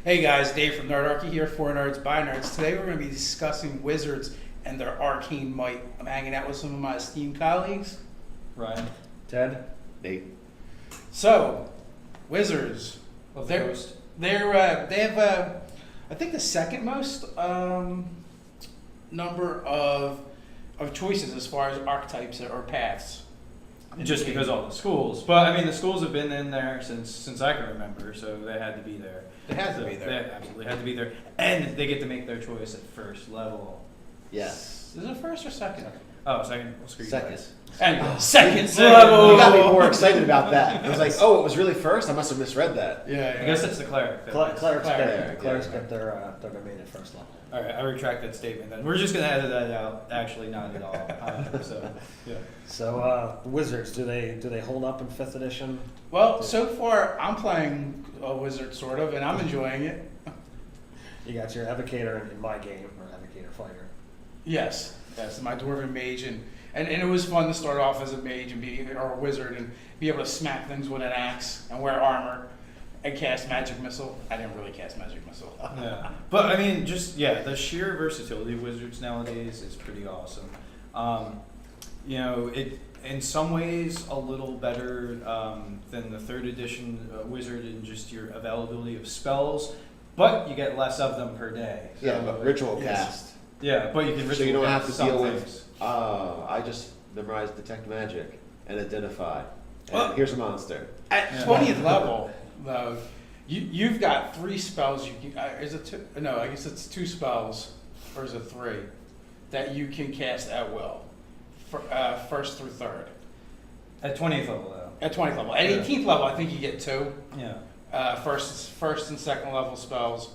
Hey guys, Dave from Nerdarchy here, for Nerds by Nerds. Today we're going to be discussing wizards and their arcane might. I'm hanging out with some of my esteemed colleagues. Ryan. Ted? Nate. So, wizards. Of They're- Ghost. They have, I think, the second most number of choices as far as archetypes or paths. Just because all the schools. But I mean, the schools have been in there since I can remember, so they had to be there. They had to be there. They absolutely had to be there. And they get to make their choice at first level. Yes. Is it first or second? Oh, second. Well, screw you Second. guys. And second Second. level. You got me more excited about that. I was like, oh, it was really first? I must have misread that. Yeah, I guess it's the cleric. Clerics Cleric, get their domain at first level. All right, I retract that statement then. We're just going to edit that out. Actually, not at all. So, yeah. So, Wizards, do they hold up in 5th edition? Well, so far I'm playing a wizard sort of, and I'm enjoying it. You got your Evocator in my game, or Evocator Fighter. Yes, my dwarven mage, and it was fun to start off as a mage or a wizard and be able to smack things with an axe and wear armor and cast magic missile. I didn't really cast magic missile. Yeah, but I mean, the sheer versatility of wizards nowadays is pretty awesome. It in some ways a little better than the 3rd edition wizard in just your availability of spells, but you get less of them per day. So, Yeah, but ritual Yes. cast. Yeah, but you can ritual So you don't have cast to some deal things. with, I just memorized detect magic and identify. And Well- here's a monster. At Yeah. 20th level, though, you've got 3 spells. You can is it 2? No, I guess it's 2 spells, or is it 3 that you can cast at will, for, 1st through 3rd. At 20th level, though. At 20th level. At 18th level, I think you get 2. Yeah. First and second level spells,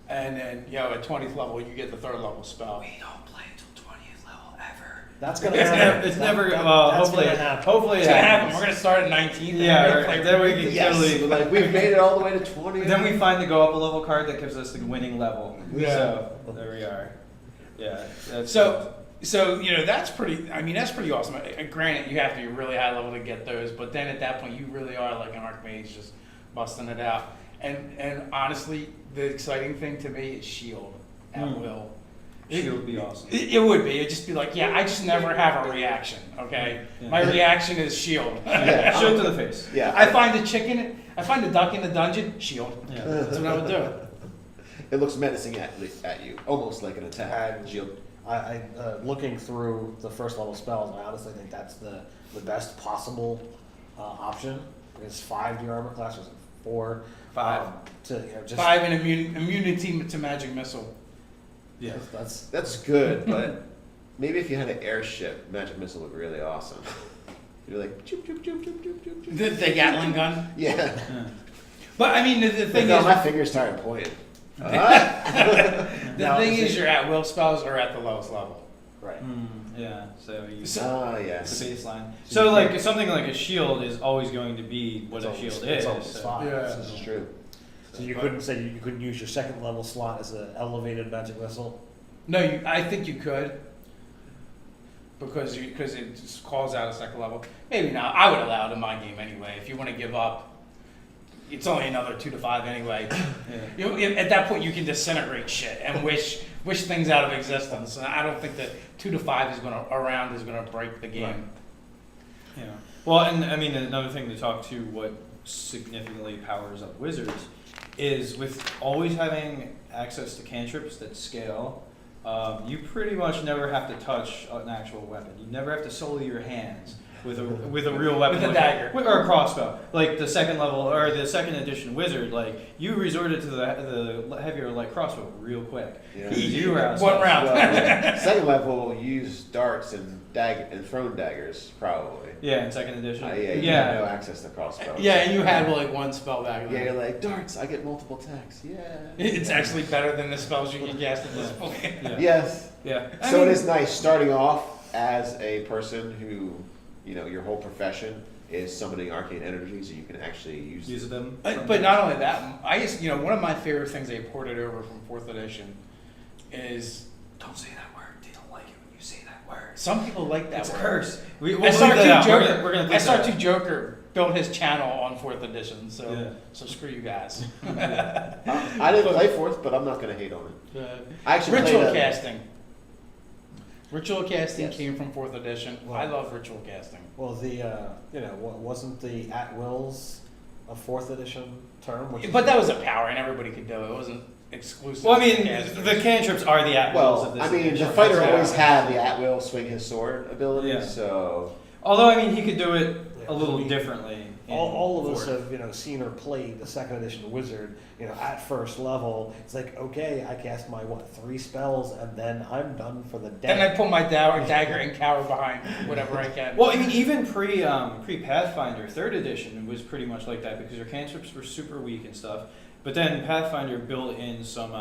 and then at 20th level you get the 3rd level spell. We don't play until 20th level ever. That's gonna It's happen. never. It's never. That's Hopefully. gonna happen. Hopefully It's it gonna happen. happens. We're gonna start at 19th. Yeah, We're gonna right. play Then we can Yes, totally. like we've made it all the way to 20. Then we find the go up a level card that gives us the winning level. Yeah. So there we are. Yeah. That's So that's pretty. I mean, that's pretty awesome. Granted, you have to be really high level to get those, but then at that point, you really are like an archmage, just busting it out. And honestly, the exciting thing to me is shield at will. Shield would be awesome. It would be. It'd just be like, I just never have a reaction. Okay, Yeah. my reaction is shield. Yeah. Shield to the face. Yeah. I find a duck in the dungeon, shield. Yeah. That's what I would do. It looks menacing at you, almost like an attack. And Shield. I looking through the 1st level spells, I honestly think that's the best possible option. It's 5 to your armor class, or is it 4? 5. Just 5 and immunity to magic missile. Yeah. That's good, but maybe if you had an airship, magic missile would be really awesome. You're like, choop, choop, choop, choop, choop, choop, choop. The Gatling gun. Yeah. Yeah. But I mean, the thing No, is, my fingers started pointing. the Now, thing is is, it- your at will spells are at the lowest level. right. Yeah. So you. So- Yes. The baseline. So like something like a shield is always going to be what a shield It's is. always so- 5. Yeah. This is true. So you couldn't say you couldn't use your 2nd level slot as an elevated magic missile. No, I think you could, because it just calls out a second level. Maybe not. I would allow it in my game anyway. If you want to give up, it's only another 2 to 5 anyway. Yeah. At that point, you can disintegrate shit and wish things out of existence. And I don't think that 2 to 5 is gonna break the game. Yeah. Well, and I mean another thing to talk to what significantly powers up wizards is with always having access to cantrips that scale. You pretty much never have to touch an actual weapon. You never have to sully your hands with a real weapon, With a like dagger. or a crossbow. Like the 2nd level or the 2nd edition wizard, like you resorted to the heavier light crossbow real quick. Yeah. 'Cause you were out of One spells. round. Well, 2nd level, you use darts and thrown daggers, probably. Yeah, in 2nd edition. Yeah, you have no access to crossbows. Yeah, and you had like 1 spell back Yeah, then. you're like, darts, I get multiple attacks. Yeah. It's actually better than the spells you can cast at this point. Yeah. Yes. Yeah. So it is nice starting off as a person who, your whole profession is summoning arcane energy, so you can actually use them. But not only that, I guess one of my favorite things they ported over from 4th edition is Don't say that word. They don't like it when you say that word. some people like that It's a word. curse. We'll leave that out. SR2 Joker. We're gonna leave that SR2 out. Joker built his channel on 4th edition, so Yeah. so screw you guys. I didn't play 4th, but I'm not gonna hate on it. I actually Ritual played casting. Ritual casting Yes. came from 4th edition. Wow. I love ritual casting. Well, wasn't the at wills a 4th edition term? But that was a power, and everybody could do it. It wasn't exclusive. Well, I to mean, casters. the cantrips are the at-wills of Well, this I mean, edition. the fighter Yeah. always had the at will swing his sword ability, Yeah. so Although, I mean, he could do it Yeah, a little I mean, differently. in all of us Fourth. have seen or played the 2nd edition Wizard. At first level, it's like, okay, I cast my 3 spells and then I'm done for the day. Then I pull my dagger and cower behind whatever I can. Well, I mean, even pre Pathfinder, 3rd edition was pretty much like that because your cantrips were super weak and stuff. But then Pathfinder built in some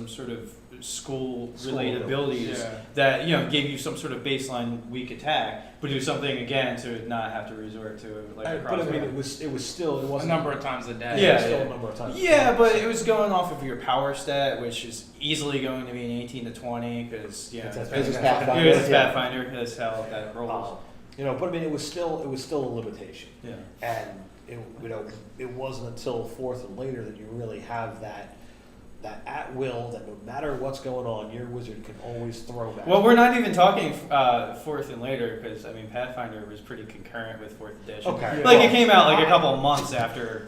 sort of school-related abilities Yeah. that gave you some sort of baseline weak attack, but do something again to not have to resort to like a But I mean, crossbow. it was still, it A wasn't. number of times a day. Yeah, it was still yeah. a number of times. Yeah, but it was going off of your power stat, which is easily going to be an 18 to 20 because It's It's Pathfinder. Pathfinder. it's Yeah. Pathfinder. That's how that rolls. But I mean, it was still a limitation. Yeah. And it wasn't until 4th and later that you really have that at will, that no matter what's going on, your wizard can always throw back. Well, we're not even talking 4th and later because I mean Pathfinder was pretty concurrent with 4th edition. Okay. Like it came out like a couple of months after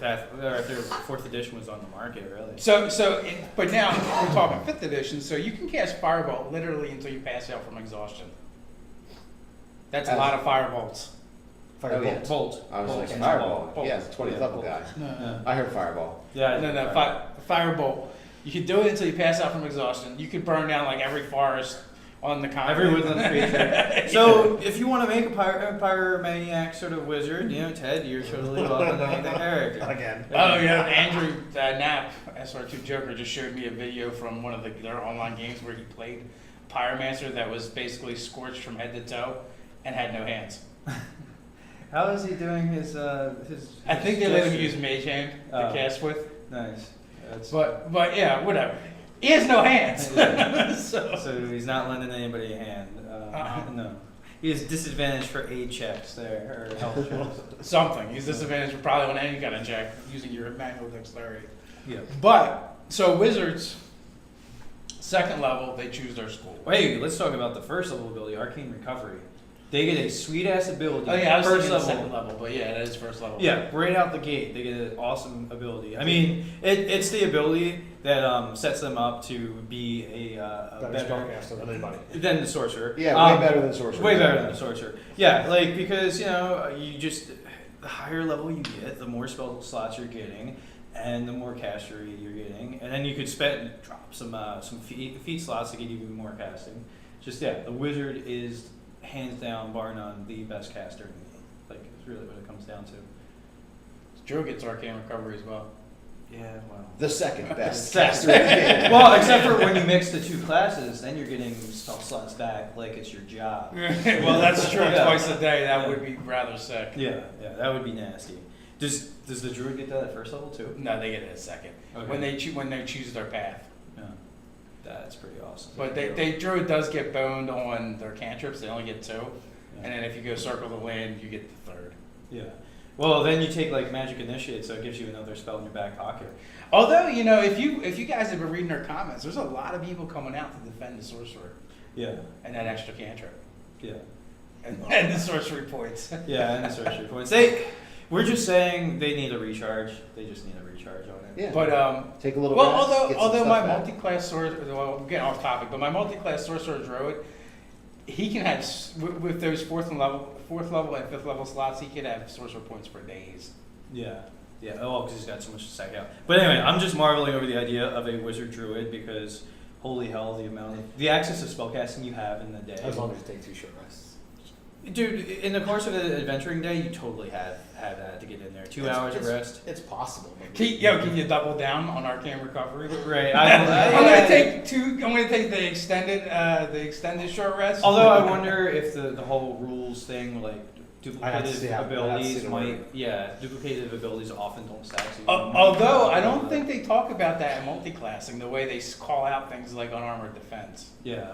4th edition was on the market, really. But now we're talking 5th edition, so you can cast Firebolt literally until you pass out from exhaustion. That's a lot of firebolts. Oh, yeah. Bolt. I was Bolt. like, Yeah. Fireball. Bolt. Yeah, it's 20th Yeah, level Bolt. guy. Yeah. I heard Fireball. Yeah. No, Firebolt. You can do it until you pass out from exhaustion. You could burn down like every forest on the continent. Every woodland creature. So, if you want to make a pyromaniac sort of wizard, Ted, you're totally welcome to make the character. Again. Oh yeah, Andrew Knapp, SR2 Joker, just showed me a video from one of their online games where he played Pyromancer that was basically scorched from head to toe and had no hands. How is he doing his I think they let him gestures? use Mage Hand Oh. to cast with, Nice. That's, but yeah, whatever. He has no hands, so. so he's not lending anybody a hand. No. He has disadvantage for aid checks there, or health checks. Something. He's disadvantaged for probably on any kind of check using your manual dexterity. Yeah. But so wizards, 2nd level, they choose their school. Wait, let's talk about the first level ability, Arcane Recovery. They get a sweet ass ability. Oh yeah, I was first thinking level. 2nd level, but yeah, that is 1st level. Yeah, right out the gate, they get an awesome ability. I mean, it's the ability that sets them up to be a Better spellcaster than anybody. than the sorcerer. Yeah, way better than Sorcerer. Way better than the sorcerer. Yeah, like because you just the higher level you get, the more spell slots you're getting, and the more castery you're getting, and then you could drop some feat slots to get even more casting. Just the wizard is hands down, bar none, the best caster in the game. Like it's really what it comes down to. Joe gets Arcane Recovery as well. Yeah, well. The second best Second. caster in the game. Well, except for when you mix the two classes, then you're getting spell slots back like it's your job. Well, that's true. Yeah. Twice a day, that Yeah. would be rather sick. Yeah, that would be nasty. Does the druid get that at first level too? No, they get it at 2nd Okay. when they choose their path. Yeah, that's pretty awesome. But druid does get boned on their cantrips. They only get 2, and then if you go circle the land, you get the 3rd. Yeah. Well, then you take like Magic Initiate, so it gives you another spell in your back pocket. Although if you guys have been reading our comments, there's a lot of people coming out to defend the sorcerer Yeah. and that extra cantrip Yeah. and the sorcery points. Yeah, and the sorcery points. We're just saying they need a recharge. They just need a recharge on it. Yeah. But Take a little well, rest, get some although stuff my back. multi-class sorcerer, well, I'm getting off topic, but my multi-class sorcerer druid, he can have with those 4th level and 5th level slots, he can have sorcerer points for days. Yeah. Yeah. Oh, because he's got so much to stack out. But anyway, I'm just marveling over the idea of a wizard druid because holy hell, the access to spellcasting you have in the day. As long as you take 2 short rests. Dude, in the course of an adventuring day, you totally have that to get in there. 2 hours of rest. It's possible. Can you double down on Arcane Recovery? Right. I'm gonna take 2. I'm gonna take the extended short rest. Although I wonder if the whole rules thing, like I'd have to see duplicative how- I'd have to see abilities the might, word. duplicative abilities often don't stack. So Although I don't think they talk about that in multi-classing, the way they call out things like unarmored defense. Yeah.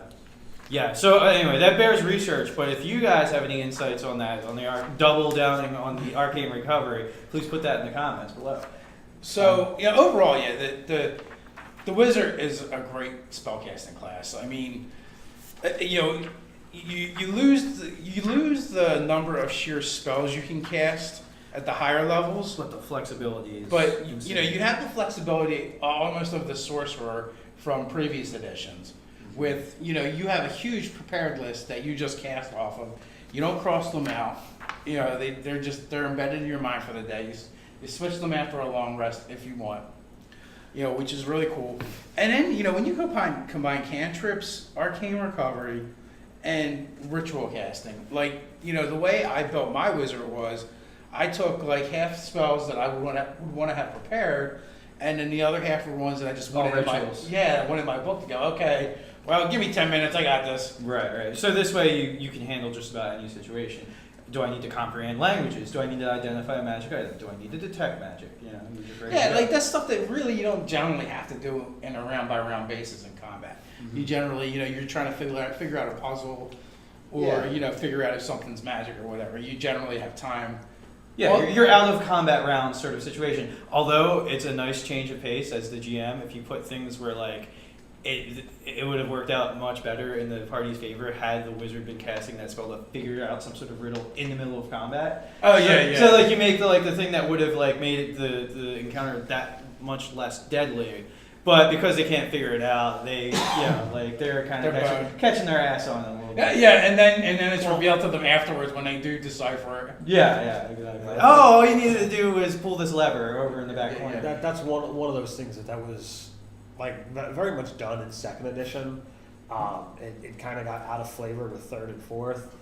Yeah, so anyway, that bears research, but if you guys have any insights on that, on the double downing on the arcane recovery, please put that in the comments below. So, overall, the wizard is a great spellcasting class. I mean, you lose the number of sheer spells you can cast at the higher levels, But the flexibility is but insane. you have the flexibility almost of the sorcerer from previous editions. With you have a huge prepared list that you just cast off of. You don't cross them out. They're embedded in your mind for the day. You switch them after a long rest if you want. Which is really cool. And then when you combine cantrips, arcane recovery, and ritual casting, like the way I built my wizard was, I took like half spells that I would want to have prepared, and then the other half were ones that I just wanted I wanted my book to go. Okay, well, give me 10 minutes. I got this. Right. So this way you can handle just about any situation. Do I need to comprehend languages? Do I need to identify a magic item? Do I need to detect magic? You just ready to go. Like that's stuff that really you don't generally have to do in a round by round basis in combat. Mm-hmm. You generally, you're trying to figure out a puzzle, or figure out if something's magic or whatever. You generally have time. Yeah, Well, you're out of combat round sort of situation. Although it's a nice change of pace as the GM if you put things where like it would have worked out much better in the party's favor had the wizard been casting that spell to figure out some sort of riddle in the middle of combat. Oh, so, yeah. So like you make the thing that would have like made it the encounter that much less deadly. But because they can't figure it out, they're kind of catching their ass on it a little bit. Yeah, and then it's revealed to them afterwards when they do decipher it. Yeah, exactly. Oh, all you needed to do was pull this lever over in the back corner. That's one of those things that was like very much done in second edition. It kind of got out of flavor with third and fourth,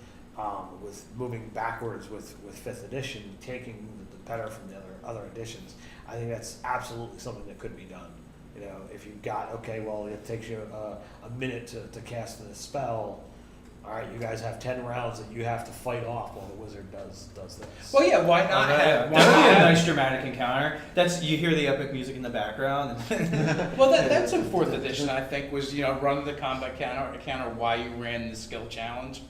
with moving backwards with fifth edition, taking the better from the other editions. I think that's absolutely something that could be done. If you've got, it takes you a minute to cast the spell. All right, you guys have 10 rounds that you have to fight off while the wizard does this. Well, yeah, why not That would be a nice dramatic encounter. You hear the epic music in the background. Well, that's in fourth edition, I think, was run the combat counter while you ran the skill challenge.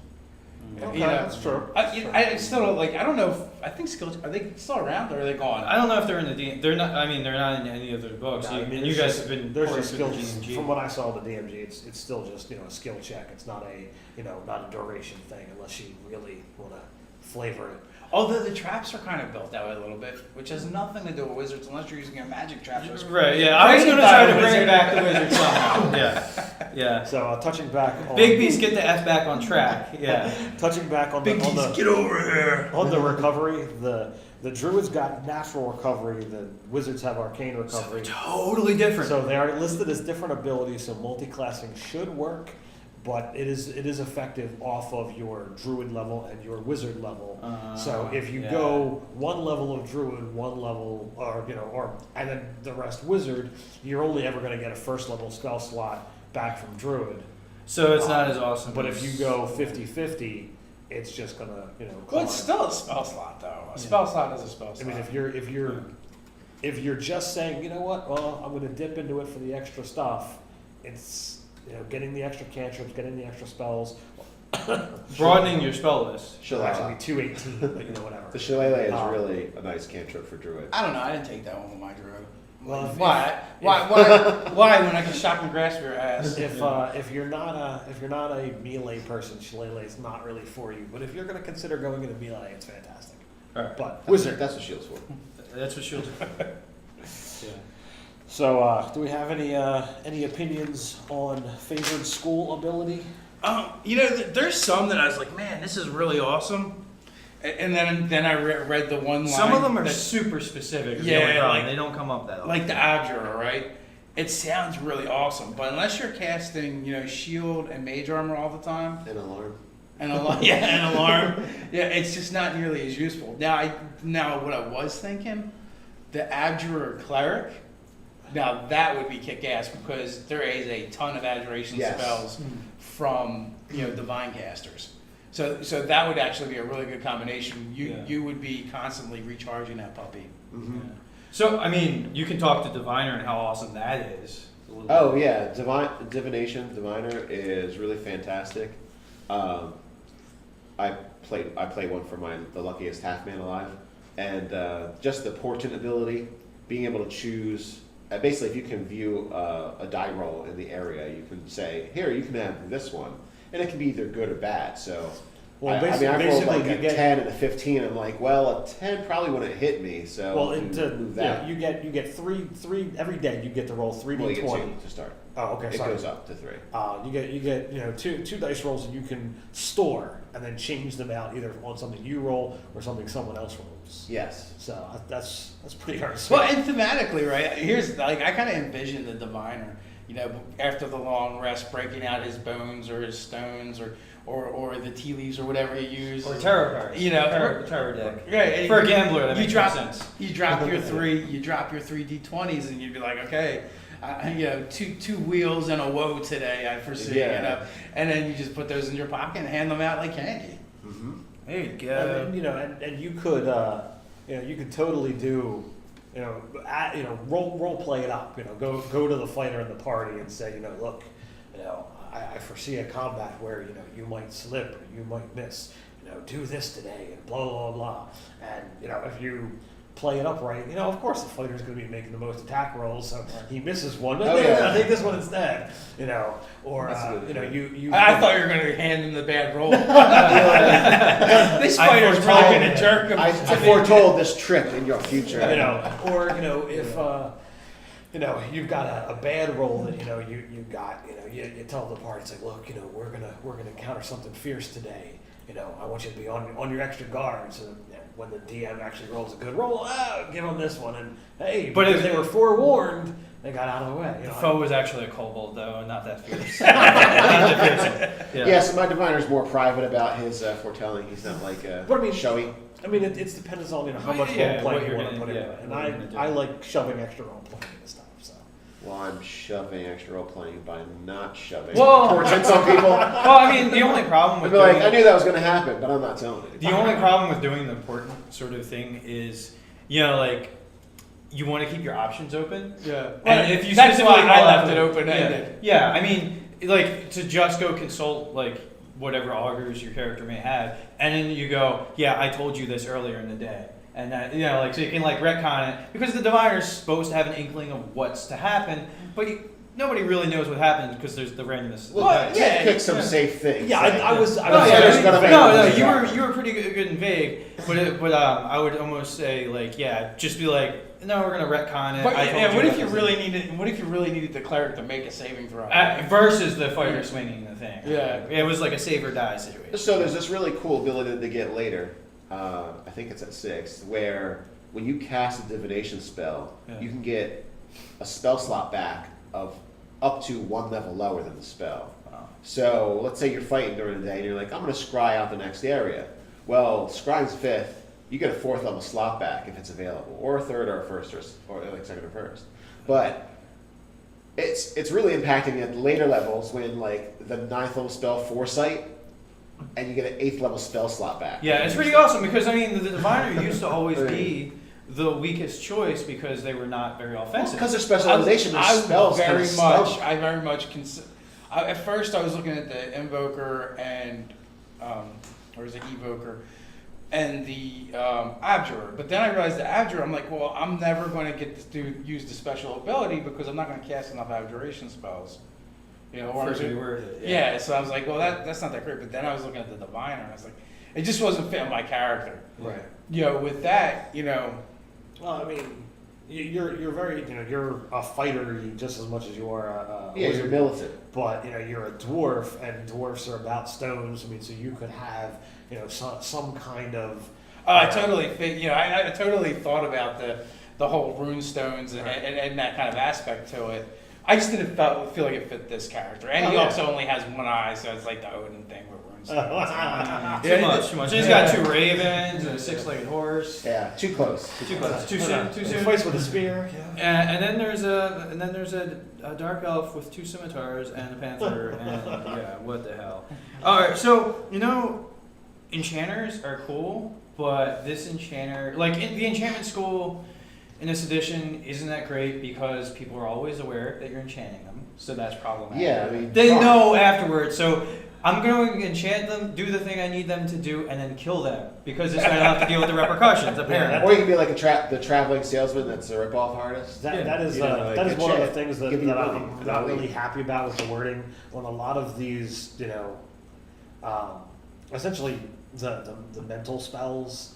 Okay, that's true. I still I don't know. I think are they still around or are they gone? I don't know if they're in the DM. They're not. I mean, they're not in any of their books. No, You guys have been. There's a pouring skill. through the DMG. From what I saw in the DMG, it's still just a skill check. It's not a duration thing unless you really want to flavor it. Although the traps are kind of built that way a little bit, which has nothing to do with wizards unless you're using a magic trap. Right. Yeah. I was going to try to bring back the wizard somehow. Yeah. So touching back on Big Beast, get the F back on track. Yeah. touching back on Big Beast, get over here. On the recovery, the druids got natural recovery. The wizards have arcane recovery. So totally different. So they are listed as different abilities. So multi-classing should work, but it is effective off of your druid level and your wizard level. So if you go one level of druid, one level, and then the rest wizard, you're only ever going to get a first level spell slot back from druid. So it's not as awesome. But if you go 50-50, it's just going to Well, it's still a spell slot though. A spell slot is a spell slot. I mean, if you're just saying, I'm going to dip into it for the extra stuff, it's getting the extra cantrips, getting the extra spells, broadening your spell list. She'll actually be 218, but whatever. The shillelagh is really a nice cantrip for druid. I don't know. I didn't take that one with my druid. Well, Why when I can shock and grasp your ass? If you're not a melee person, shillelagh is not really for you. But if you're going to consider going into melee, it's fantastic. All right. But Wizard, that's what shield's for. That's what shields. Yeah. So, do we have any opinions on favored school ability? There's some that I was like, man, this is really awesome. And then I read the one line. Some of them are super specific. Yeah, they don't come up that often. Like the Abjurer, right? It sounds really awesome, but unless you're casting, shield and mage armor all the time, An alarm. an alarm, it's just not nearly as useful. Now what I was thinking, the Abjurer cleric. Now that would be kick-ass because there is a ton of abjuration spells from divine casters. So that would actually be a really good combination. You would be constantly recharging that puppy. Mm-hmm. So I mean, you can talk to Diviner and how awesome that is. Oh yeah, Diviner is really fantastic. I play one for the luckiest half man alive, and just the portent ability, being able to choose. Basically, if you can view a die roll in the area, you can say, "Here, you can have this one," and it can be either good or bad. So, Well, I rolled like you a 10 and a 15. I'm like, well, a 10 probably wouldn't hit me, so well, move that. you get three every day. You get to roll three Well, you d20. get 2 to start. Oh, okay, It sorry. goes up to 3. You get two dice rolls that you can store and then change them out either on something you roll or something someone else rolls. Yes. So that's pretty hard. Well, and thematically, right? Here's like I kind of envision the diviner, after the long rest, breaking out his bones or his stones or the tea leaves or whatever he used. Or tarot cards. Tarot deck. Right. For a gambler, that makes drop, sense. You drop your three d20s, and you'd be like, okay, two wheels and a woe today, I foresee. Yeah. And then you just put those in your pocket and hand them out like candy. Mm-hmm. There you go. And you could you could totally do role play it up. Go to the fighter in the party and say, look, I foresee a combat where you might slip or you might miss. Do this today and blah blah blah. And if you play it up right, of course the fighter's going to be making the most attack rolls, so he misses one. But I take this one instead. Or you. I thought you were going to hand him the bad roll. This fighter's really going to jerk him. I foretold this trip in your future. Or if you've got a bad roll that you got, you tell the party, it's like, look, we're gonna encounter something fierce today. I want you to be on your extra guard, so when the DM actually rolls a good roll, give them this one, and hey, but if they were forewarned, they got out of the way. The foe was actually a kobold, though, and not that fierce. Yes, my diviner's more private about his foretelling. He's not like showy. I mean, it's depends on how much role playing you want to put in it, and I like shoving extra role playing and stuff. So. Well, I'm shoving extra role playing by not shoving Well, portraits on people. Well, I mean, the only problem with I knew that was going to happen, but I'm not telling it. The only problem with doing the important sort of thing is, you want to keep your options open. Yeah. And if you that's why specifically I call left out it open-ended. Yeah, I mean, to just go consult, whatever augurs your character may have, and then you go, yeah, I told you this earlier in the day. And that, so you can, retcon it. Because the diviner's supposed to have an inkling of what's to happen, but nobody really knows what happens because there's the randomness. Well, pick some safe things. Yeah, I was. You were pretty good and vague, but I would almost say just be like, no, we're gonna retcon it. But what if you really needed the cleric to make a saving throw? Versus the fighter swinging the thing. Yeah, it was like a save or die situation. So there's this really cool ability to get later. I think it's at 6, where when you cast a divination spell, you can get a spell slot back of up to 1 level lower than the spell. Wow. So let's say you're fighting during the day and you're like, I'm going to scry out the next area. Well, scrying's 5th. You get a 4th level slot back if it's available, or a 3rd or a 1st or 2nd or 1st. But it's really impacting at later levels when the 9th level spell Foresight, and you get an 8th level spell slot back. Yeah, it's pretty awesome because the diviner used to always be the weakest choice because they were not very offensive. Because their specialization spells I very much at first I was looking at the invoker and or is it evoker and the abjurer, but then I realized the abjurer, I'm like, well, I'm never going to get to use the special ability because I'm not going to cast enough abjuration spells. Or be worth it. Yeah, so I was like, well, that's not that great. But then I was looking at the diviner, and I was like, it just wasn't fitting my character. Right. With that, Well, I mean, you're very, you're a fighter just as much as you are a you're militant. But you're a dwarf, and dwarfs are about stones. I mean, so you could have some kind of. I totally I totally thought about the whole rune stones and that kind of aspect to it. I just didn't feel like it fit this character, and he also only has one eye, so it's like the Odin thing with runes. Too much. He's got 2 ravens and a 6-legged horse. Yeah, too close. Too close. Too soon. Too soon. Fights with a spear. Yeah. And then there's a dark elf with 2 scimitars and a panther, and what the hell? All right, so enchanters are cool, but this enchanter, the enchantment school. in this edition isn't that great because people are always aware that you're enchanting them, so that's problematic. Yeah, I mean, They know afterwards, so I'm going to enchant them, do the thing I need them to do, and then kill them because this way I don't have to deal with the repercussions. Apparently, or you can be like the traveling salesman that's a ripoff artist. That is You know, like that is a one of the check. things that, Give me that money. I'm not really happy about with the wording. On a lot of these, essentially the mental spells,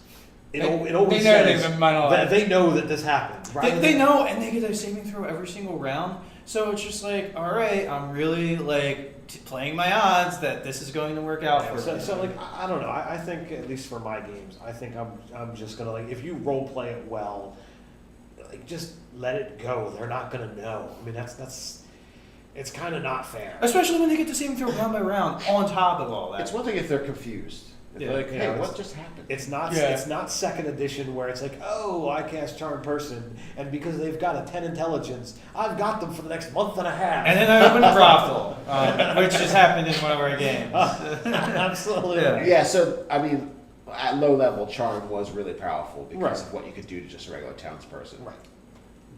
it always They know says they've been mentalized. that they know that this happened. they know, and they get their saving throw every single round. So it's just like, all right, I'm really like playing my odds that this is going to work out for me. So like I don't know. I think at least for my games, I think I'm just gonna like if you role play it well, like just let it go. They're not gonna know. I mean that's it's kind of not fair. Especially when they get the saving throw round by round on top of all that. It's one thing if they're confused. If Yeah. they're like, You hey, know, what just happened? It's not Yeah. it's not second edition where it's like, oh, I cast Charm Person, and because they've got a 10 intelligence, I've got them for the next month and a half. And then I opened a brothel, which just happened in one of our games. Absolutely. Yeah. Yeah, so I mean, at low level, charm was really powerful because Right. of what you could do to just a regular townsperson. Right.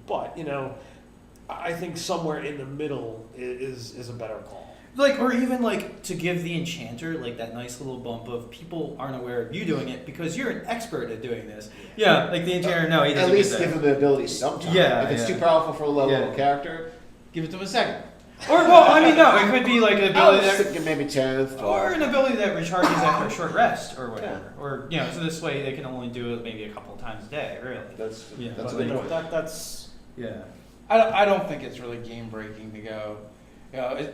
But I think somewhere in the middle is a better call. Like, or even like to give the enchanter like that nice little bump of people aren't aware of you doing it because you're an expert at doing this. Yeah, like the enchanter, no, he doesn't At least get give that. him the ability sometime. Yeah, If it's yeah. too powerful for a low level Yeah. character, Give it to him a second. Or well, I mean, no, it could be like an I was ability that, thinking maybe 10th. or an ability that recharges after a short rest or whatever. Or so this way they can only do it maybe a couple of times a day, really. That's Yeah. that's a But good point. that's Yeah. I don't think it's really game breaking to go,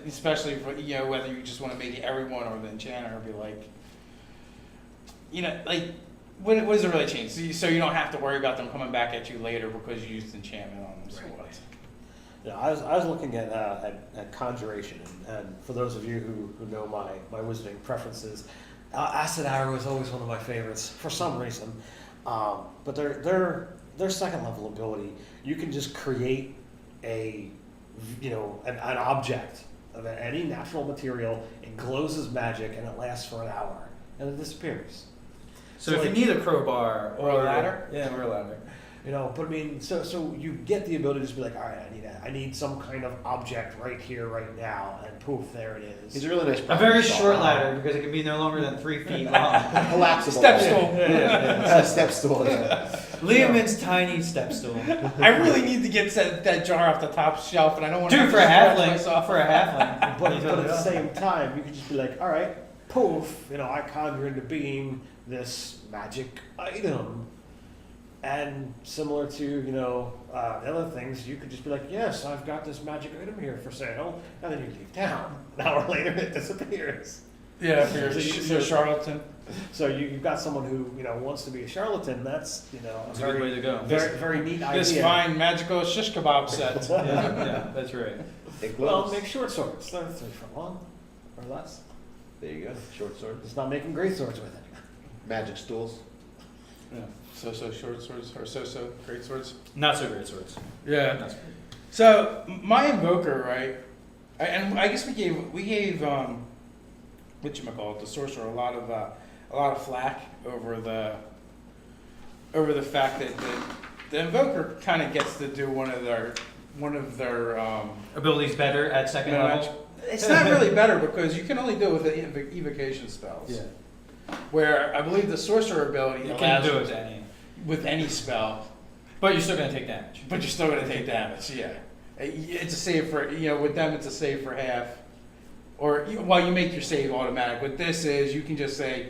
especially for whether you just want to make everyone or the enchanter be like, like what does it really change? So you don't have to worry about them coming back at you later because you used enchantment on them. So Right. what? I was looking at conjuration, and for those of you who know my wizarding preferences, acid arrow is always one of my favorites for some reason. But their second level ability, you can just create an object of any natural material. It glows as magic, and it lasts for an hour, and it disappears. So So if like- you need a crowbar Or a ladder? Yeah, or a ladder. But I mean, so you get the ability to just be like, all right, I need some kind of object right here, right now, and poof, there it is. He's a really nice A problem very solver. short ladder because it can be no longer than 3 feet long. Collapsible. Step stool. Step stool. Yeah. Liam's tiny step stool. I really need to get that jar off the top shelf, and I don't want to. Dude, for a halfling. For a halfling. But at the same time, you can just be like, all right, poof, I conjure into being this magic item. And similar to, other things, you could just be like, yes, I've got this magic item here for sale. And then you leave town. An hour later, it disappears. Yeah, for So your charlatan. So you've got someone who, wants to be a charlatan. That's, a That's a good way to go. very, very neat idea. This fine magical shish kebab set. Yeah, that's right. It Well, glows. make short swords. They're 3 foot long or less. There you go. Short sword. Just not making great swords with it. Magic stools. Yeah. So short swords or so great swords. Not so great swords. Yeah. Not so great. So my invoker, right? And I guess we gave whatchamacallit, the sorcerer, a lot of flack over the fact that the invoker kind of gets to do one of their Abilities better at second level. It's not really better because you can only do it with evocation spells. Yeah. Where I believe the sorcerer ability You can allows do you it to any. with any spell, But you're still going to take damage. but you're still going to take damage. Yeah, it's a save for with them it's a save for half, or you make your save automatic. What this is, you can just say,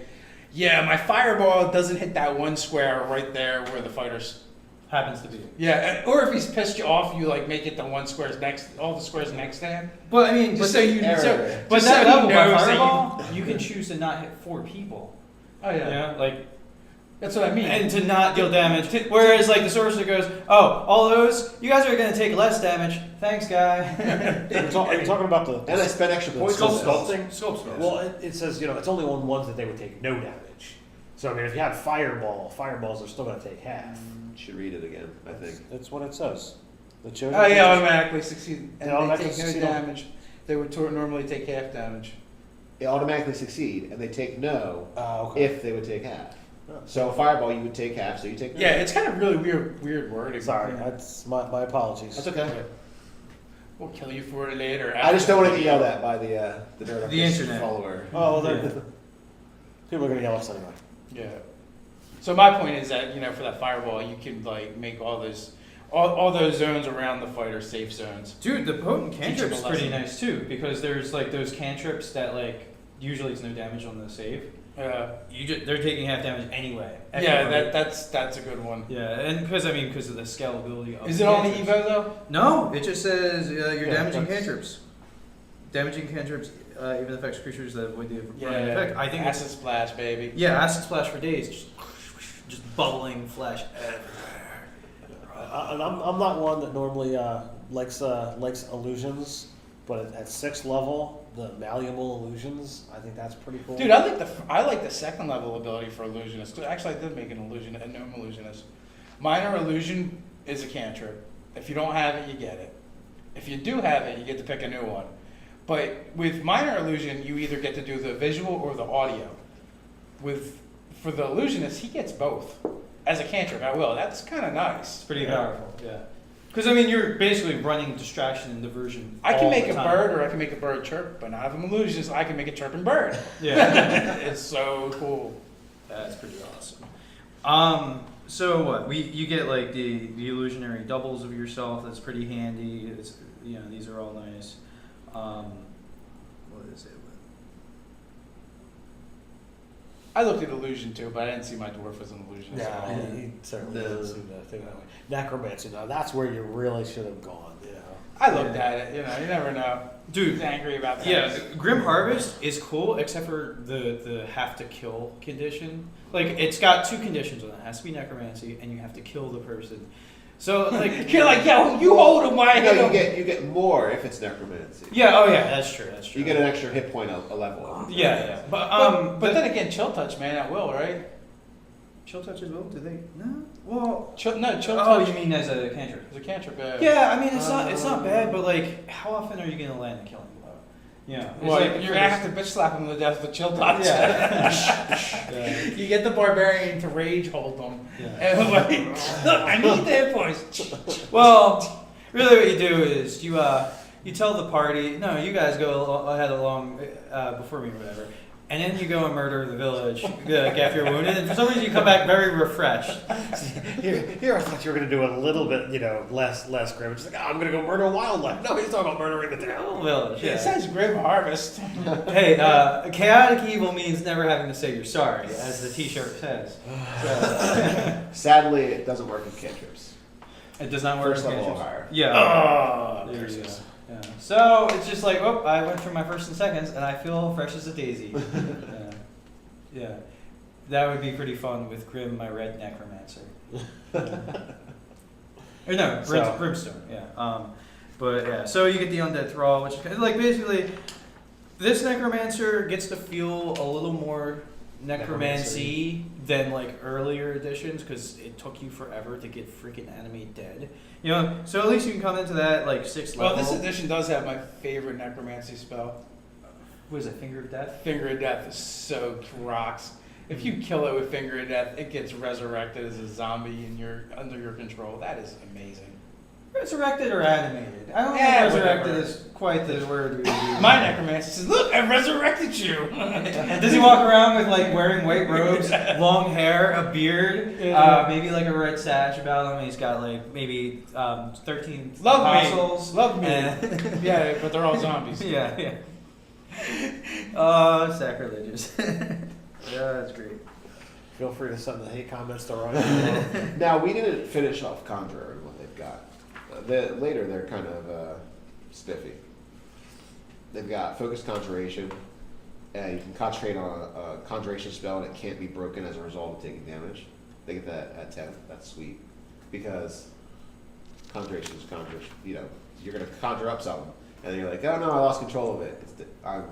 yeah, my fireball doesn't hit that one square right there where the fighter's. Happens to be. Yeah, or if he's pissed you off, you make it the one squares next, all the squares next to him. But I mean, Just so you error. so, but just that so he level by knows that fireball, you can choose to not hit 4 people. Oh yeah, Like, that's what I mean. and to not deal damage. Whereas like the sorcerer goes, oh, all those, you guys are going to take less damage. Thanks, guy. Are you talking about the And I spent extra points on this. sculpting? Sculpt spells. Well, it says, it's only on ones that they would take no damage. So, I mean, if you had fireballs are still going to take half. Should read it again, I think. That's what it says. Oh yeah, automatically succeed, and They automatically they take no succeed on- damage. They would normally take half damage. They automatically succeed, and they take no Okay. if they would take half. So fireball, you would take half, so you take. Yeah, it's kind of really weird wording. Sorry, that's my apologies. That's okay. We'll kill you for it later. I just don't want to get yelled at by the Nerdarchy internet follower. Oh, well, Yeah. people are gonna yell at us anyway. Yeah. So my point is that, for that fireball, you can like make all those zones around the fighter safe zones. Dude, the potent Teach 'em cantrip's a pretty lesson. nice too, because there's like those cantrips that like usually it's no damage on the save. They're taking half damage anyway. Yeah, that's a good one. Yeah, and because of the scalability of Is the it on the cantrips. Evo though? No, it just says you're Yeah, damaging that's- cantrips. Damaging cantrips even affects creatures that avoid the Yeah. running effect. I think it's Acid splash, baby. acid splash for days, just bubbling flesh. And I'm not one that normally likes illusions, but at 6th level, the malleable illusions, I think that's pretty cool. Dude, I like the second level ability for illusionist. Actually, I did make a gnome illusionist. Minor illusion is a cantrip. If you don't have it, you get it. If you do have it, you get to pick a new one. But with minor illusion, you either get to do the visual or the audio. For the illusionist, he gets both. As a cantrip, I will. That's kind of nice. It's pretty powerful, yeah. Because you're basically running distraction and diversion. I can all make the a time. bird, or I can make a bird chirp, but not if I'm illusionist. I can make a chirping bird. Yeah, It's so cool. that's pretty awesome. So what? You get like the illusionary doubles of yourself. That's pretty handy. It's these are all nice. What is it? I looked at illusion too, but I didn't see my dwarf as an illusionist. Yeah, at all. he certainly doesn't seem to think that way. Necromancy, now that's where you really should have gone, I looked at it. You never know. Dude, He's angry about that. yeah, Grim Harvest is cool, except for the have to kill condition. Like, it's got two conditions on it. It has to be necromancy, and you have to kill the person. So, like... You're like, yo, you hold him while I hit No, him. you get more if it's necromancy. Yeah, oh yeah, that's true. You get an extra hit point a level. Yeah. But then again, chill touch, man, at will, right? Chill touch as well? Do they? No. Well. Chill Oh, touch you mean as a cantrip? is a cantrip. Yeah, it's not bad, but like, how often are you gonna land a killing blow? Yeah. It's Well, like, you're gonna have to bitch slap him to death with chill touch. Yeah. You get the barbarian to rage hold them. Yeah. And like, look, I need the hit points. Well, really, what you do is you tell the party, no, you guys go ahead along before me, or whatever. And then you go and murder the village, get if you're wounded, and for some reason you come back very refreshed. Here I thought you were going to do a little bit, less grim. It's like, I'm going to go murder wildlife. No, he's talking about murdering the town. Village, It yeah. says Grim Harvest. Hey, chaotic evil means never having to say you're sorry, as the T-shirt says. So, Sadly, it doesn't work with cantrips. it does not work. First in level or cantrips. higher. Yeah. Oh, There you go. curses. Yeah. So it's just like, oh, I went through my first and seconds, and I feel fresh as a daisy. Yeah. That would be pretty fun with Grim, my red necromancer. Or no, So- Brimstone. Yeah. But yeah, so you get the undead thrall, which is like basically this necromancer gets to feel a little more necromancy than like earlier editions because it took you forever to get freaking enemy dead. So at least you can come into that like 6th level. Well, this edition does have my favorite necromancy spell. What is it, Finger of Death? Finger of Death is so rocks. If you kill it with Finger of Death, it gets resurrected as a zombie and you're under your control. That is amazing. Resurrected or animated? I don't Yeah, think resurrected whatever. is quite the word we would use. My necromancer says, "Look, I resurrected you." Does he walk around with like wearing white robes, long hair, a beard, maybe like a red sash about him? He's got like maybe 13 Love apostles. me, love me. And- Yeah, but they're all zombies. yeah. Oh, sacrilegious. Yeah, that's great. Feel free to send the hate comments to Ryan. Now, we didn't finish off Conjurer and what they've got. Later, they're kind of spiffy. They've got Focused Conjuration. You can concentrate on a conjuration spell and it can't be broken as a result of taking damage. They get that at 10. That's sweet. Because conjuration is conjuration. You're going to conjure up something. And then you're like, oh no, I lost control of it. I'm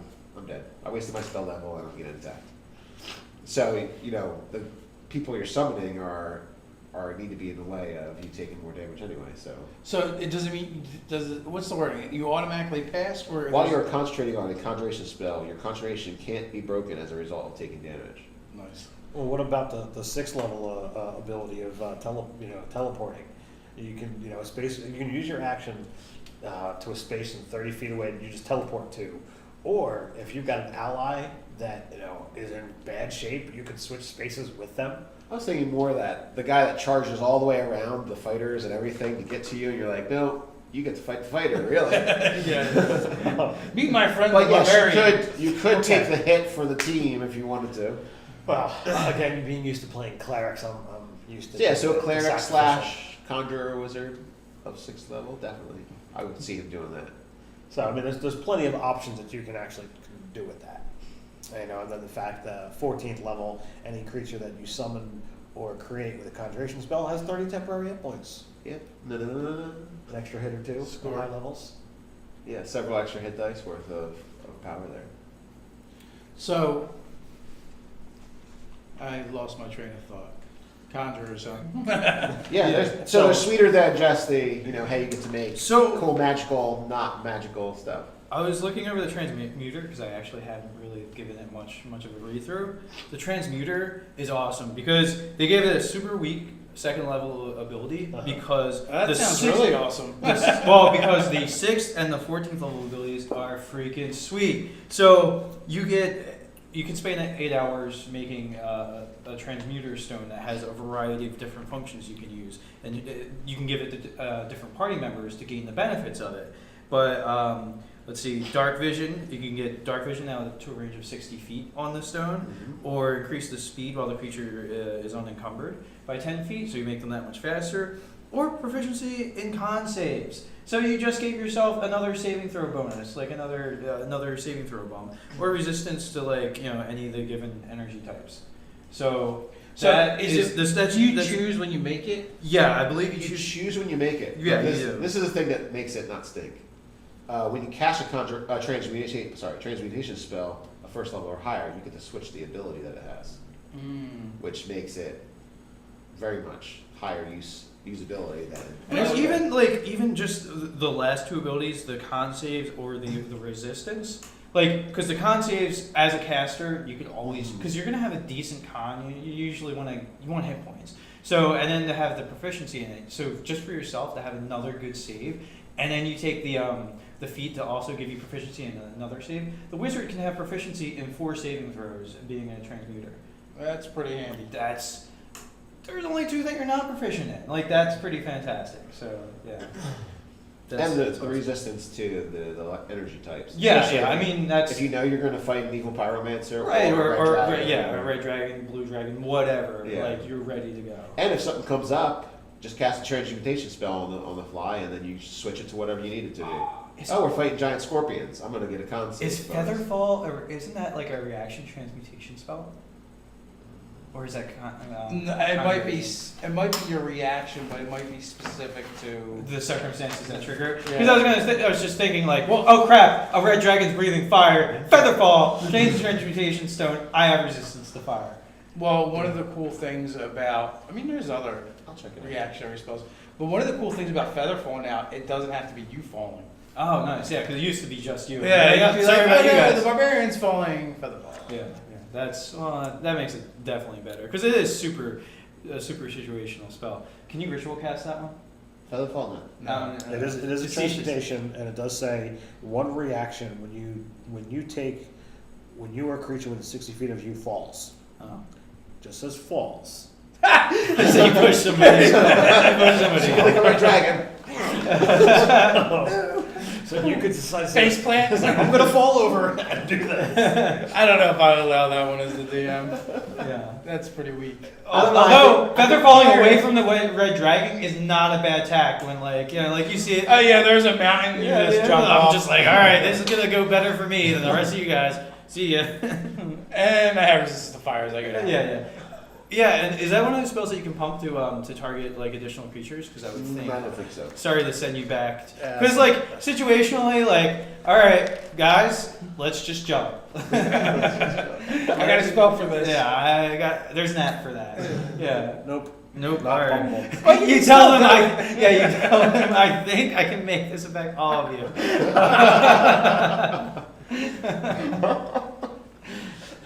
dead. I wasted my spell level and I'm getting attacked. So, the people you're summoning need to be in the way of you taking more damage anyway. So it doesn't mean what's the wording? You automatically pass, or While you're concentrating on a conjuration spell, your concentration can't be broken as a result of taking damage. nice. Well, what about the 6th level ability of teleporting? You can you can use your action to a space 30 feet away that you just teleport to, or if you've got an ally that is in bad shape, you can switch spaces with them. I was thinking more of that the guy that charges all the way around the fighters and everything to get to you, and you're like, no, you get to fight the fighter, really. Yeah. Meet my friend But the yes, barbarian. you could take the hit for the team if you wanted to. Well, again, being used to playing clerics, I'm used to. Yeah, so the a cleric sacrificial. / conjurer wizard of 6th level, definitely. I would see him doing that. So I mean, there's plenty of options that you can actually do with that. And then the fact that 14th level, any creature that you summon or create with a conjuration spell has 30 temporary hit points. Yep. No. An extra hit or two Score. at high levels. Yeah, several extra hit dice worth of power there. So, I lost my train of thought. Conjurers, Yeah, they're sweeter than just the, hey, you get to make So- cool magical, not magical stuff. I was looking over the transmuter because I actually hadn't really given it much of a read through. The transmuter is awesome because they gave it a super weak 2nd level ability because that the sounds sixth- really awesome. because the 6th and the 14th level abilities are freaking sweet. So you can spend 8 hours making a transmuter stone that has a variety of different functions you can use, and you can give it to different party members to gain the benefits of it. But let's see, dark vision. You can get dark vision now to a range of 60 feet on the stone, or increase the speed while the creature is unencumbered by 10 feet, so you make them that much faster. Or proficiency in con saves. So you just gave yourself another saving throw bonus, like another saving throw bump, or resistance to any of the given energy types. So that is do you choose when you make it? Yeah, I believe You choose when you make it. Yeah, this, you do. this is the thing that makes it not stink. When you cast a transmutation spell, a 1st level or higher, you get to switch the ability that it has, which makes it very much higher usability than. And even just the last 2 abilities, the con saves or the resistance, because the con saves as a caster, you can always, because you're gonna have a decent con, you usually want hit points. So and then to have the proficiency in it, so just for yourself to have another good save, and then you take the feat to also give you proficiency in another save. The wizard can have proficiency in 4 saving throws, being a transmuter. That's pretty handy. There's only 2 that you're not proficient in. That's pretty fantastic. So yeah. And the awesome. resistance to the energy types. Yeah, Especially I mean that's if you know you're going to fight an evil pyromancer, right, or a red dragon, blue dragon, whatever. Yeah. You're ready to go. And if something comes up, just cast a transmutation spell on the fly, and then you switch it to whatever you need it to do. We're fighting giant scorpions. I'm going to get a con save. Is Featherfall, or isn't that like a reaction transmutation spell? Or is that It might be your reaction, but it might be specific to the circumstances that trigger? Yeah. Because I was just thinking oh crap, a red dragon's breathing fire. Featherfall, change the transmutation stone. I have resistance to fire. Well, one of the cool things about, there's other I'll check it out. reactionary spells, but one of the cool things about Featherfall now, it doesn't have to be you falling. Oh, nice. Yeah, because it used to be just you. Yeah, Sorry about you guys. the barbarian's falling, Featherfall. Yeah. That makes it definitely better because it is a super situational spell. Can you ritual cast that one? Featherfall, no. No. It is a Facetious. transmutation, and it does say 1 reaction when you or a creature within 60 feet of you falls. Oh. Just says falls. So you push somebody. Like a red dragon. So you could decide Face plant? I'm gonna fall over and do this. I don't know if I would allow that one as the DM. Yeah. That's pretty weak. Although feather falling away from the red dragon is not a bad tack when you see it. Oh yeah, there's a mountain, you just jump I'm off. just all right, this is gonna go better for me than the rest of you guys. See ya. And I have resistance to fire as I go down. Yeah, and is that one of the spells that you can pump to target additional creatures? Because I would think. I don't think so. Sorry to send you back. Because situationally, all right, guys, let's just jump. I got a spell for this. Yeah, there's an app for that. Yeah. Nope. Nope. Not All right. bumble. You tell them I think I can make this affect all of you.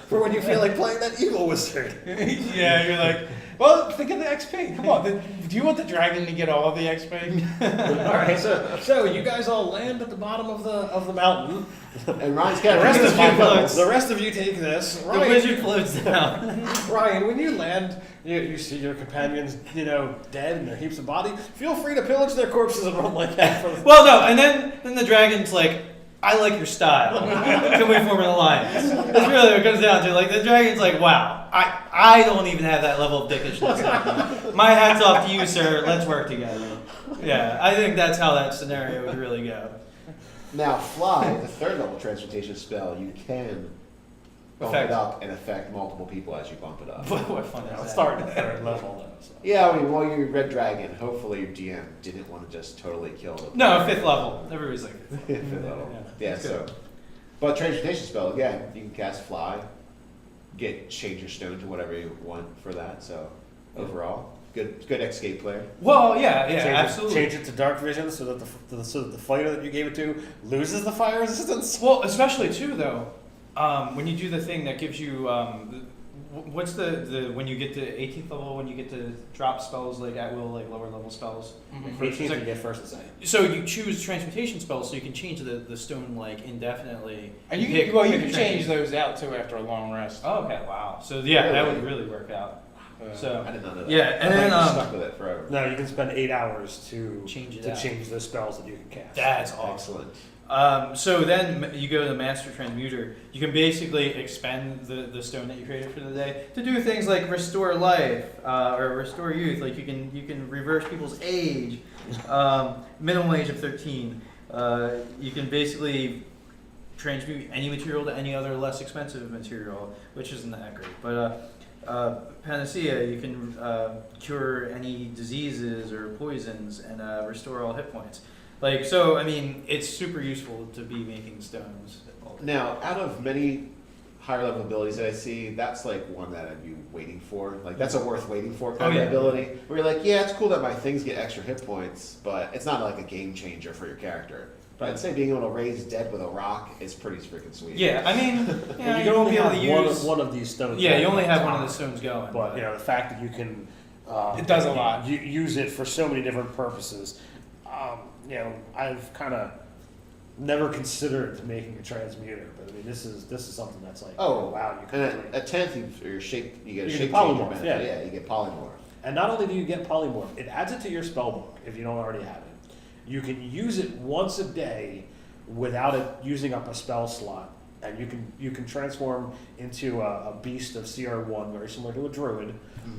for when you feel like playing that evil wizard. Yeah, you're like, well, think of the XP. Come on, do you want the dragon to get all of the XP? All right, so you guys all land at the bottom of the mountain. And Ryan's The got rest of you floats. the rest of you take this. The Ryan, wizard floats down. Ryan, when you land, you see your companions, dead and their heaps of body. Feel free to pillage their corpses and run like that. Well, no, and then the dragon's like, I like your style. Can we form an alliance? That's really what it comes down to. Like, the dragon's like, wow, I don't even have that level of dickishness. My hat's off to you, sir. Let's work together. Yeah, I think that's how that scenario would really go. Now, fly, the third level transportation spell, you can bump Affect. it up and affect multiple people as you bump it up. What fun is Let's that? start at third level though. So. Yeah, I mean, while you're Red Dragon, hopefully your DM didn't want to just totally kill the No, 5th level. Everybody's like, fifth level. Yeah, that's so. good. But transportation spell, again, you can cast fly, change your stone to whatever you want for that. So overall, good escape player. Well, yeah, Change absolutely. Change it to dark vision so that the fighter that you gave it to loses the fire resistance. Well, especially too though, when you do the thing that gives you what's the when you get to 18th level, when you get to drop spells like at will, like lower level spells. Mhm. 18th you get first and second. So you choose transportation spells, so you can change the stone like indefinitely. And you pick- can, you pick can a change transportation- those out too after a long rest. Oh, okay, wow. So yeah, that would really work out. So I did not know that. yeah, I and thought then you were stuck with it forever. No, you can spend 8 hours to Change it to out. change the spells that you can cast. that's awesome. Excellent. So then you go to the Master Transmuter. You can basically expend the stone that you created for the day to do things like restore life or restore youth. Like you can reverse people's age, minimum age of 13. You can basically transmute any material to any other less expensive material, which isn't that great. But Panacea, you can cure any diseases or poisons and restore all hit points. Like, so, I mean, it's super useful to be making stones. all the time. Now, out of many higher level abilities that I see, that's like one that I'd be waiting for. Like, that's a worth waiting for kind Oh, of yeah. ability. Where you're like, yeah, it's cool that my things get extra hit points, but it's not like a game changer for your character. But I'd say being able to raise dead with a rock is pretty freaking sweet. Yeah, I mean, And yeah, you you can won't only be able have to use. one of these stones. Yeah, you going only at have a one of time. the stones going. But the fact that you can It does a lot. use it for so many different purposes. I've kind of never considered making a transmuter, but I mean, this is something that's like, Oh, wow, you can And do a it. 10th, you get a You shape get changer polymorph, benefit. yeah. Yeah, you get polymorph. And not only do you get polymorph, it adds it to your spell book if you don't already have it. You can use it once a day without it using up a spell slot, and you can transform into a beast of CR1, very similar to a druid.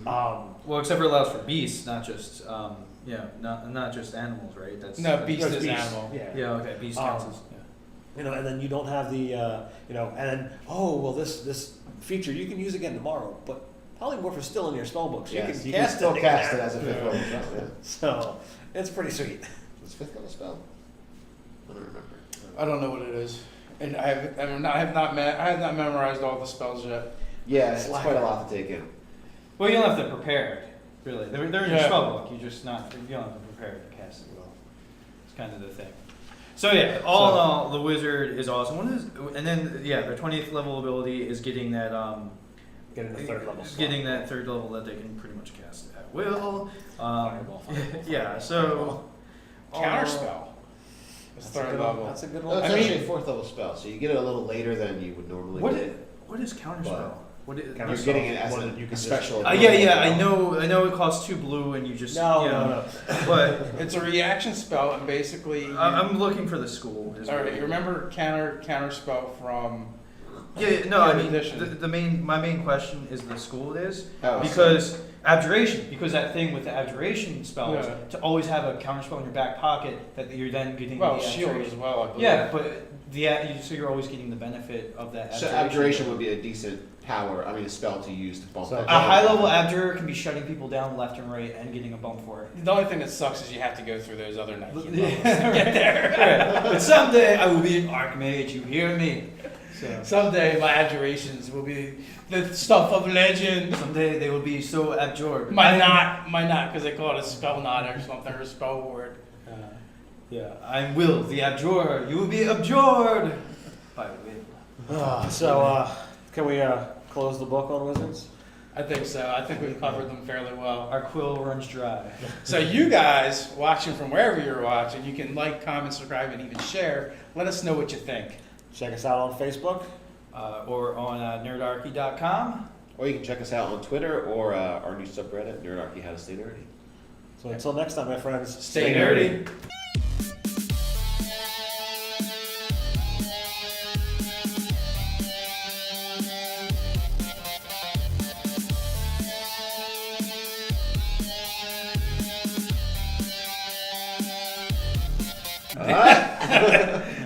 well, except for it allows for beasts, not just not just animals, right? That's No, beast That's is animal. Yeah. Yeah, okay, beast counts as And then you don't have the, and then, this feature you can use again tomorrow, but polymorph is still in your spell book, so Yes, you can still it cast there. it as a 5th level spell. Yeah. So it's pretty sweet. It's 5th level spell? I don't remember. I don't know what it is, and I have not memorized all the spells yet. Yeah, it's quite a lot to take in. Well, you don't have to prepare it, really. They're in your Yeah. spell book. You don't have to prepare it to cast it well. It's kind of the thing. So yeah, all in all, the wizard is awesome. And then their 20th level ability is getting that Getting the third level slot. getting that third level that they can pretty much cast at will. Fireball. Yeah. So Counterspell. It's third level. That's a good No, one. it's I actually mean- a 4th level spell, so you get it a little later than you would normally What get. what is counterspell? What is, Counter- You're getting it as One that you a can just- special. yeah, I know it costs 2 blue and you just No. But It's a reaction spell, and basically, I'm looking for the school. is all right. really- You remember counter spell from? No, I Third mean edition. my main question is the school it is Oh, because abjuration, because that thing with the abjuration spells Yeah. to always have a counter spell in your back pocket that you're then getting Well, the shield abjuration. as well. I believe. Yeah, but so you're always getting the benefit of that. So abjuration would be a decent a spell to use to bump So- that. A down. high level abjurer can be shutting people down left and right and getting a bump for it. The only thing that sucks is you have to go through those other 19 Yeah, levels to get there. Right. But someday I will be an archmage. You hear me? So Someday my abjurations will be the stuff of legend. someday they will be so abjured. Might not, because they call it a spell knot or something, or a spell ward. Yeah, I'm Will, the abjurer. You will be abjured by will. So can we close the book on wizards? I think so. I think we've covered them fairly well. Our quill runs dry. So you guys watching from wherever you're watching, you can like, comment, subscribe, and even share. Let us know what you think. Check us out on Facebook. Or on nerdarchy.com. Or you can check us out on Twitter or our new subreddit, Nerdarchy How to Stay Nerdy. So until next time, my friends, Stay nerdy.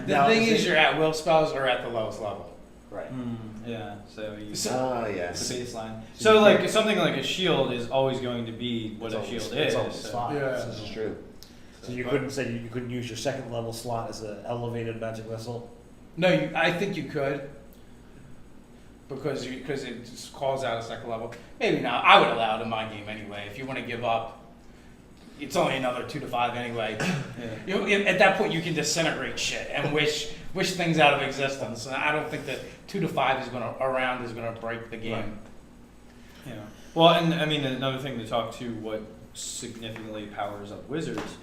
The thing is, your at will spells are at the lowest level. Right. Yeah, so you. So- yes. The baseline. So like something like a shield is always going to be what a shield is. It's always so- 5. Yeah. This is true. So you couldn't say you couldn't use your second level slot as an elevated magic missile? No, I think you could. Because it just calls out a second level. Maybe not. I would allow it in my game anyway. If you want to give up, it's only another 2 to 5 anyway. Yeah. At that point, you can disintegrate shit and wish things out of existence. And I don't think that 2 to 5 is gonna break the game. Right. Yeah. Well, and I mean another thing to talk to what significantly powers up wizards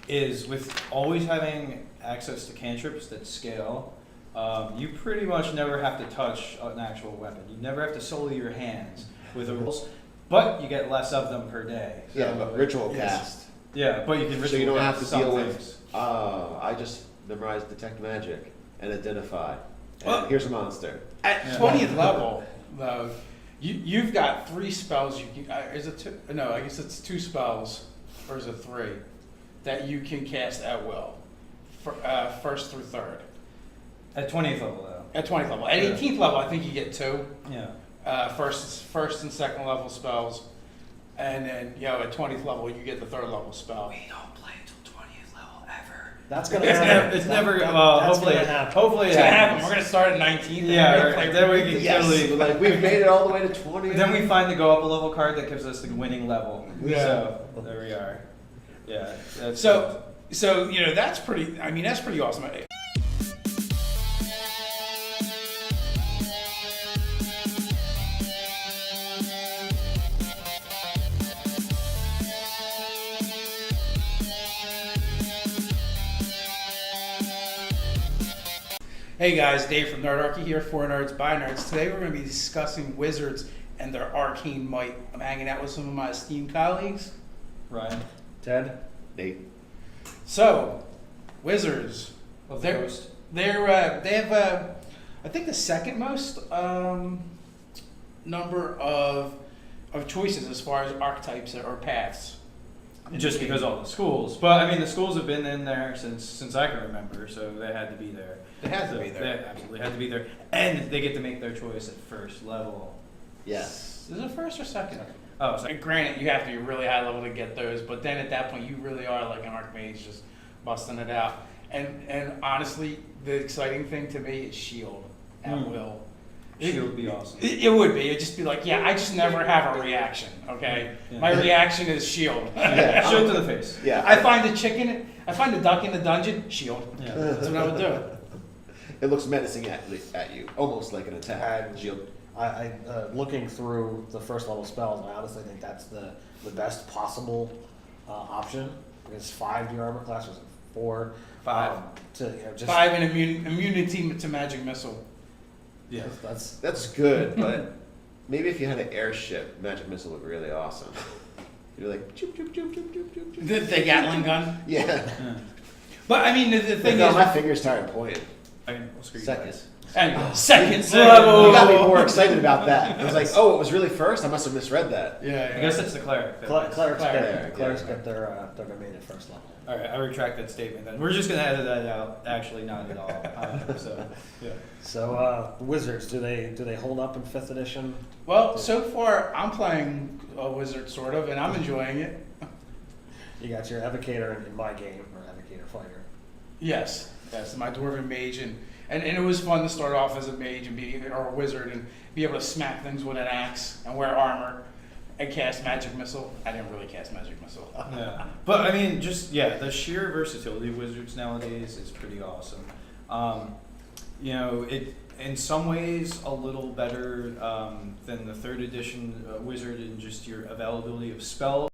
is with always having access to cantrips that scale. You pretty much never have to touch an actual weapon. You never have to sully your hands with the rules, but you get less of them per day. So, Yeah, but ritual Yes. cast. Yeah, but you can. So you don't have to some deal things. with, I just memorized detect magic and identify. And Well- here's a monster. At Yeah. 20th level, though, you've got 3 spells. You can, is it 2? No, I guess it's 2 spells, or is it 3 that you can cast at will, first through third. At 20th level, though. At 20th level. At Yeah. 18th level, I think you get 2. Yeah. First and second level spells, and then at 20th level you get the third level spell. We don't play until 20th level ever. That's gonna It's happen. never. It's never. Well, that's hopefully. gonna happen. Hopefully It's it gonna happen. happens. We're gonna start at 19th. Yeah, and we're right. gonna Then play we can Yes, totally. like we've made it all the way to 20. Then we finally go up a level card that gives us the winning level. Yeah. So there we are. Yeah. That's So that's pretty. I mean, that's pretty awesome. Hey guys, Dave from Nerdarchy here, for Nerds by Nerds. Today we're going to be discussing wizards and their arcane might. I'm hanging out with some of my esteemed colleagues. Ryan. Ted? Nate. So, wizards. Of the They're- Coast. They have I think the second most number of choices as far as archetypes or paths. Just because all the schools, but I mean the schools have been in there since I can remember, so they had to be there. They had to So be there. They absolutely had to be there, and they get to make their choice at first level. Yes. Is it first or second? Oh, so And granted, you have to be really high level to get those, but then at that point, you really are like an archmage, just busting it out. And honestly, the exciting thing to me is shield at will. Shield would be awesome. It would be. It'd just be like, yeah, I just never have a reaction. Okay, Yeah. my reaction is shield. Yeah. Shield to the face. Yeah. I find a duck in the dungeon, shield. Yeah. That's what I would do. It looks menacing at you, almost like an attack. And Shield. I looking through the first level spells, I honestly think that's the best possible option. It's 5 to your armor class, was it 4? 5. To just 5 and immunity to magic missile. Yeah. That's good, but maybe if you had an airship, magic missile would be really awesome. You're like, choop, choop, choop, choop, choop, choop, choop. The Gatling gun. Yeah. Yeah. But I mean, the thing No, is, my fingers tired pointing. Well, screw you Second. guys. and second You level. got me more excited about that. I was like, oh, it was really first? I must have misread that. Yeah, I guess it's the cleric. clerics Cleric, get yeah. their domain at first level. All right, I retract that statement. Then we're just gonna edit that out. Actually, not at all. So yeah. So wizards, do they hold up in 5th edition? Well, so far I'm playing a wizard sort of, and I'm enjoying it. You got your evocator in my game, or evocator fighter. Yes, my dwarven mage, and it was fun to start off as a mage or a wizard and be able to smack things with an axe and wear armor and cast magic missile. I didn't really cast magic missile. Yeah, but I mean, the sheer versatility of wizards nowadays is pretty awesome. in some ways a little better than the third edition wizard in just your availability of spells.